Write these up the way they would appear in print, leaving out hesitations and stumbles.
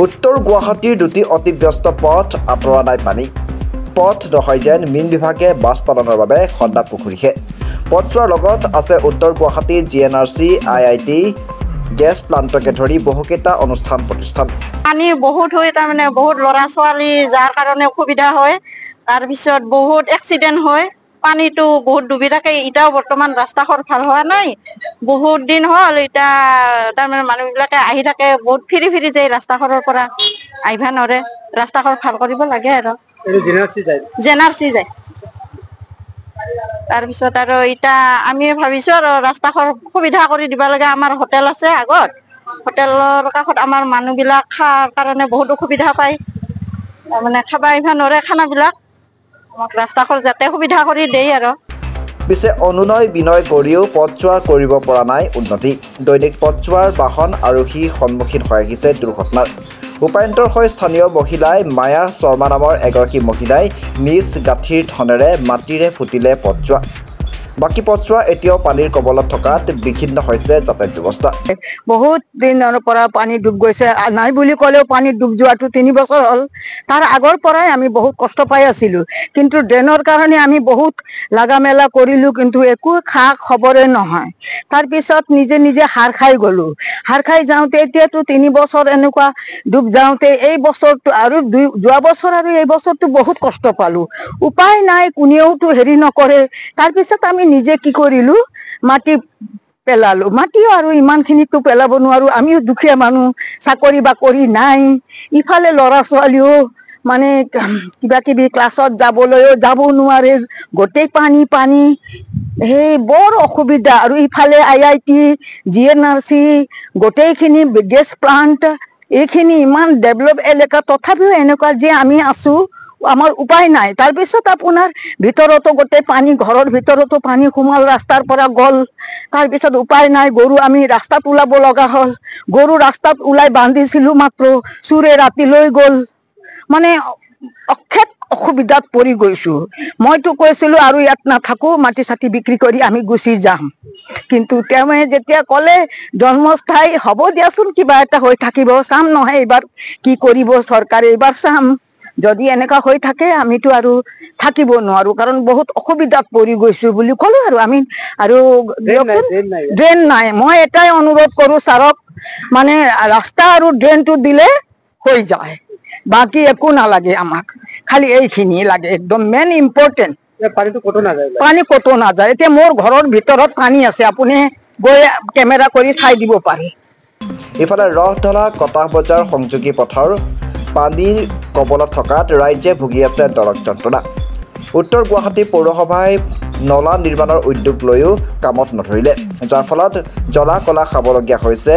উত্তৰ গুৱাহাটীৰ দুটি অতি ব্যস্ত পথ আঁতৰা নাই পানী পথ নহয় যেন মীন বিভাগে বাছ পালনৰ বাবে খন্দা পুখুৰীহে পথছোৱাৰ লগত আছে উত্তৰ গুৱাহাটী GNRC IIT গেছ প্লাণ্টকে ধৰি বহুকেইটা অনুষ্ঠান প্ৰতিষ্ঠান পানী বহুত হয় তাৰমানে বহুত ল'ৰা ছোৱালী যাৰ কাৰণে অসুবিধা হয় তাৰপিছত বহুত এক্সিডেণ্ট হয় পানীটো বহুত ডুবি থাকে এতিয়াও বৰ্তমান ৰাস্তাখন ভাল হোৱা নাই বহুত দিন হ'ল এতিয়া তাৰমানে মানুহবিলাকে আহি থাকে বহুত ফিৰি যায় ৰাস্তাখনৰ পৰা আহিবা নৰে ৰাস্তাখন ভাল কৰিব লাগে আৰু জেনাৰচি যায় তাৰপিছত আৰু এতিয়া আমি ভাবিছোঁ আৰু ৰাস্তাখন সুবিধা কৰি দিব লাগে আমাৰ হোটেল আছে আগত হোটেলৰ কাষত আমাৰ মানুহবিলাক খোৱাৰ কাৰণে বহুত অসুবিধা পায় তাৰমানে খাব আহিব নৰে খানাবিলাক আমাক ৰাস্তাখন যাতে সুবিধা কৰি দিয়ে আৰু পিছে অনুনয় বিনয় কৰিও পথছোৱাৰ কৰিব পৰা নাই উন্নতি দৈনিক পথছোৱাৰ বাহন আৰোহী সন্মুখীন হৈ আহিছে দুৰ্ঘটনাৰ উপায়ন্তৰ হৈ স্থানীয় মহিলাই মায়া শৰ্মা নামৰ এগৰাকী মহিলাই নিজ গাঁঠিৰ ধনেৰে মাটিৰে ফুটিলে পথছোৱা বাকী পথছোৱা এতিয়াও পানীৰ কবলত থকাত বিঘিন্ন হৈছে যাতায়াত ব্যৱস্থা বহুত দিনৰ পৰা পানী ডুব গৈছে নাই বুলি ক'লেও পানী ডুব যোৱাটো 3 বছৰ হ'ল তাৰ আগৰ পৰাই আমি বহুত কষ্ট পাই আছিলোঁ কিন্তু ড্ৰেইনৰ কাৰণে আমি বহুত লাগা মেলা কৰিলোঁ কিন্তু একো খা খবৰে নহয় তাৰপিছত নিজে হাৰ খাই গ'লোঁ হাৰ খাই যাওঁতে এতিয়াতো 3 বছৰ এনেকুৱা ডুব যাওঁতে এই বছৰটো আৰু যোৱা বছৰ আৰু এই বছৰটো বহুত কষ্ট পালোঁ উপায় নাই কোনেওতো হেৰি নকৰে তাৰপিছত আমি নিজে কি কৰিলোঁ মাটি পেলালোঁ মাটিও আৰু ইমানখিনিতো পেলাব নোৱাৰোঁ আমিও দুখীয়া মানুহ চাকৰি বাকৰি নাই ইফালে ল'ৰা ছোৱালীও মানে কিবা কিবি ক্লাছত যাবলৈও যাব নোৱাৰে গোটেই পানী সেই বৰ অসুবিধা আৰু ইফালে IIT GNRC গোটেইখিনি গেছ প্লাণ্ট এইখিনি ইমান ডেভেলপ এলেকা তথাপিও এনেকুৱা যে আমি আছোঁ আমাৰ উপায় নাই তাৰপিছত আপোনাৰ ভিতৰতো গোটেই পানী ঘৰৰ ভিতৰতো পানী সোমাল ৰাস্তাৰ পৰা গ'ল তাৰপিছত উপায় নাই গৰু আমি ৰাস্তাত ওলাব লগা হ'ল গৰু ৰাস্তাত ওলাই বান্ধিছিলোঁ মাত্ৰ চোৰে ৰাতি লৈ গ'ল মানে অশেষ অসুবিধাত পৰি গৈছোঁ মইতো কৈছিলোঁ আৰু ইয়াত নাথাকোঁ মাটি চাটি বিক্ৰী কৰি আমি গুচি যাম কিন্তু তেওঁ যেতিয়া ক'লে জন্মস্থায়ী হ'ব দিয়াচোন কিবা এটা হৈ থাকিব চাম নহয় এইবাৰ কি কৰিব চৰকাৰে এইবাৰ চাম যদি এনেকুৱা হৈ থাকে আমিতো আৰু থাকিব নোৱাৰোঁ কাৰণ বহুত অসুবিধাত পৰি গৈছোঁ বুলি ক'লোঁ আৰু আমি আৰু ড্ৰেইন নাই মই এটাই অনুৰোধ কৰোঁ ছাৰক মানে ৰাস্তা আৰু ড্ৰেইনটো দিলে হৈ যায় বাকী একো নালাগে আমাক খালি এইখিনি লাগে একদম মেইন ইম্পৰ্টেণ্ট পানী ক'তো নাযায় এতিয়া মোৰ ঘৰৰ ভিতৰত পানী আছে আপুনি গৈ কেমেৰা কৰি চাই দিব পাৰে ইফালে ৰহধলা কটাহ বজাৰ সংযোগী পথৰ পানীৰ কবলত থকাত ৰাইজে ভুগি আছে নৰক যন্ত্ৰণা উত্তৰ গুৱাহাটী পৌৰসভাই নলা নিৰ্মাণৰ উদ্যোগ লৈও কামত নধৰিলে যাৰ ফলত জ্বলা কলা খাবলগীয়া হৈছে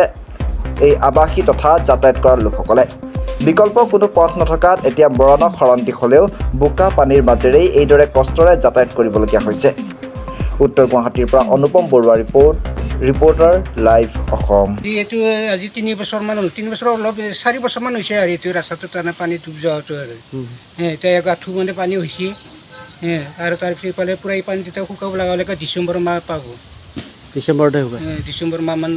এই আৱাসী তথা যাতায়াত কৰা লোকসকলে বিকল্প কোনো পথ নথকাত এতিয়া মৰণক সৰন্তি হ'লেও বোকা পানীৰ মাজেৰেই এইদৰে কষ্টৰে যাতায়াত কৰিবলগীয়া হৈছে উত্তৰ গুৱাহাটীৰ পৰা অনুপম বৰুৱা ৰিপৰ্টাৰ লাইভ অসম এইটো আজি 3 বছৰমান হ'ল 3 বছৰ অলপ 4 বছৰমান হৈছে আৰু এইটো ৰাস্তাটো তাৰমানে পানী ডুব যোৱাটো আৰু এতিয়া এগাঁঠু মানে পানী হৈছে আৰু তাৰপিছত ইফালে পূৰা এই পানী যেতিয়া শুকাব লগা হ'লে ডিচেম্বৰ মাহ পাব ডিচেম্বৰ মাহমান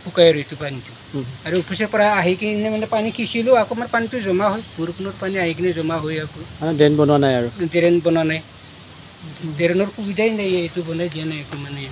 শুকাই আৰু এইটো পানীটো আৰু অফিচৰ পৰা আহি কিনে মানে পানী সিঁচিলোঁ আকৌ মানে পানীটো জমা হয় বৰষুণত পানী আহি কিনে জমা হৈ আকৌ ড্ৰেইন বনোৱা নাই আৰু ড্ৰেইনৰ সুবিধাই নাই এইটো বনাই দিয়া নাই একো মানে